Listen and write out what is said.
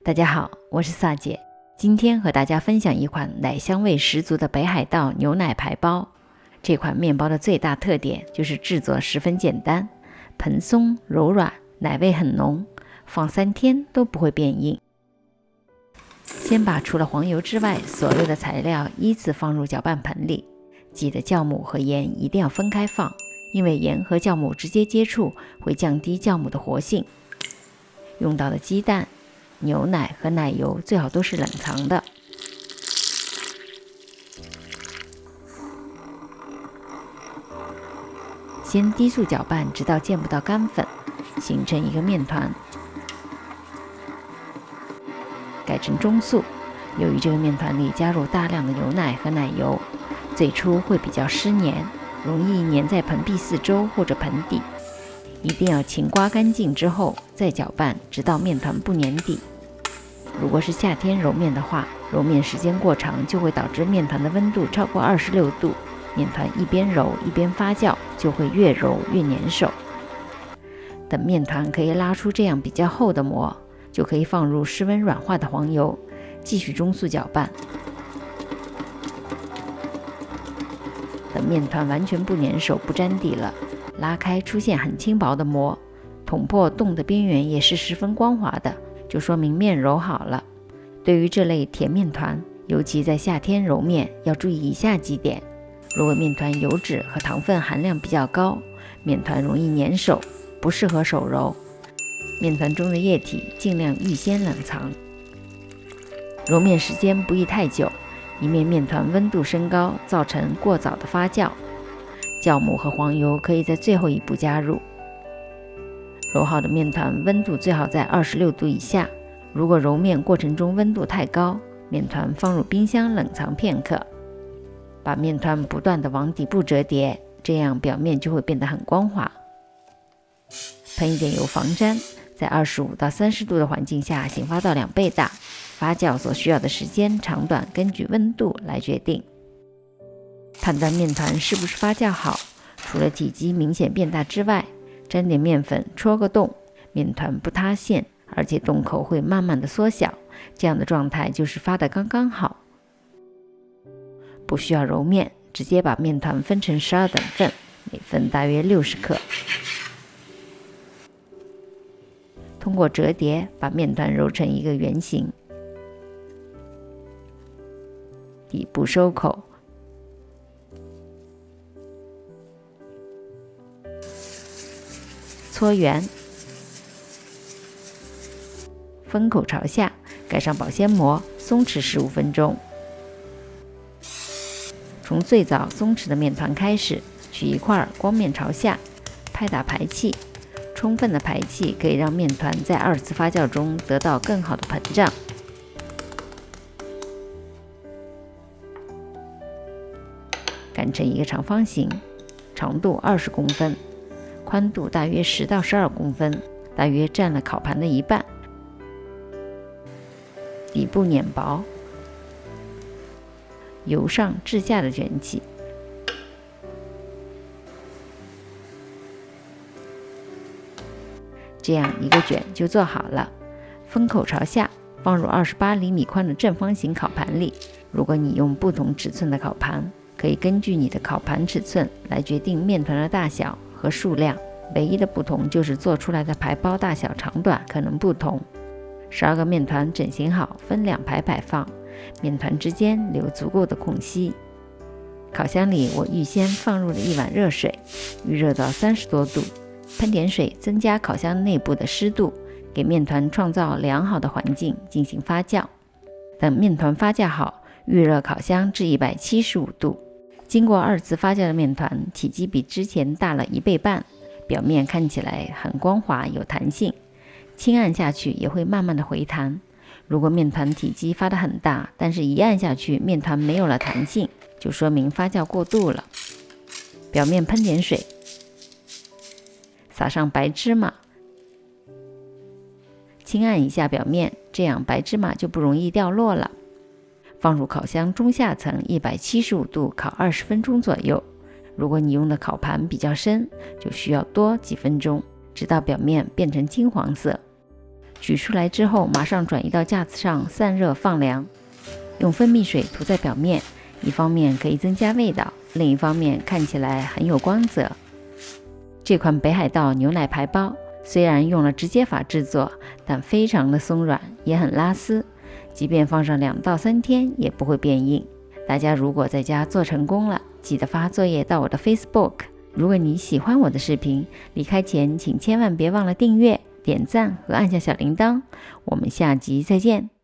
大家好，我是萨姐，今天和大家分享一款奶香味十足的北海道牛奶排包。这款面包的最大特点就是制作十分简单，蓬松柔软，奶味很浓，放3天都不会变硬。先把除了黄油之外所有的材料依次放入搅拌盆里，记得酵母和盐一定要分开放，因为盐和酵母直接接触会降低酵母的活性。用到的鸡蛋、牛奶和奶油最好都是冷藏的。先低速搅拌，直到见不到干粉，形成一个面团。改成中速，由于这个面团里加入大量的牛奶和奶油，最初会比较湿黏，容易粘在盆壁四周或者盆底。一定要勤刮干净之后再搅拌，直到面团不粘底。如果是夏天揉面的话，揉面时间过长就会导致面团的温度超过26度，面团一边揉一边发酵，就会越揉越粘手。等面团可以拉出这样比较厚的膜，就可以放入室温软化的黄油，继续中速搅拌。等面团完全不粘手不粘底了，拉开出现很轻薄的膜，捅破洞的边缘也是十分光滑的，就说明面揉好了。对于这类甜面团，尤其在夏天揉面要注意以下几点。如果面团油脂和糖分含量比较高，面团容易粘手，不适合手揉。面团中的液体尽量预先冷藏。揉面时间不宜太久，以免面团温度升高，造成过早的发酵。酵母和黄油可以在最后一步加入。揉好的面团温度最好在26度以下，如果揉面过程中温度太高，面团放入冰箱冷藏片刻。把面团不断地往底部折叠，这样表面就会变得很光滑。喷一点油防粘，在25到30度的环境下醒发到2倍大，发酵所需要的时间长短根据温度来决定。判断面团是不是发酵好，除了体积明显变大之外，沾点面粉戳个洞，面团不塌陷，而且洞口会慢慢的缩小，这样的状态就是发得刚刚好。不需要揉面，直接把面团分成12等份，每份大约60克。通过折叠把面团揉成一个圆形，底部收口，搓圆，封口朝下，盖上保鲜膜，松弛15分钟。从最早松弛的面团开始，取一块光面朝下，拍打排气。充分的排气可以让面团在2次发酵中得到更好的膨胀。擀成一个长方形，长度20公分，宽度大约10到12公分，大约占了烤盘的一半。底部碾薄，由上至下的卷起。这样一个卷就做好了，封口朝下，放入28厘米宽的正方形烤盘里。如果你用不同尺寸的烤盘，可以根据你的烤盘尺寸来决定面团的大小和数量，唯一的不同就是做出来的排包大小长短可能不同。12个面团整形好，分2排摆放，面团之间留足够的空隙。烤箱里我预先放入了1碗热水，预热到30多度，喷点水增加烤箱内部的湿度，给面团创造良好的环境进行发酵。等面团发酵好，预热烤箱至175度。经过2次发酵的面团体积比之前大了1倍半，表面看起来很光滑有弹性，轻按下去也会慢慢的回弹。如果面团体积发得很大，但是一按下去面团没有了弹性，就说明发酵过度了。表面喷点水，撒上白芝麻，轻按一下表面，这样白芝麻就不容易掉落了。放入烤箱中下层175度烤20分钟左右。如果你用的烤盘比较深，就需要多几分钟，直到表面变成金黄色。取出来之后，马上转移到架子上散热放凉。用分泌水涂在表面，一方面可以增加味道，另一方面看起来很有光泽。这款北海道牛奶排包虽然用了直接法制作，但非常的松软，也很拉丝，即便放上2到3天也不会变硬。大家如果在家做成功了，记得发作业到我的 Facebook。如果你喜欢我的视频，离开前请千万别忘了订阅、点赞和按下小铃铛。我们下集再见。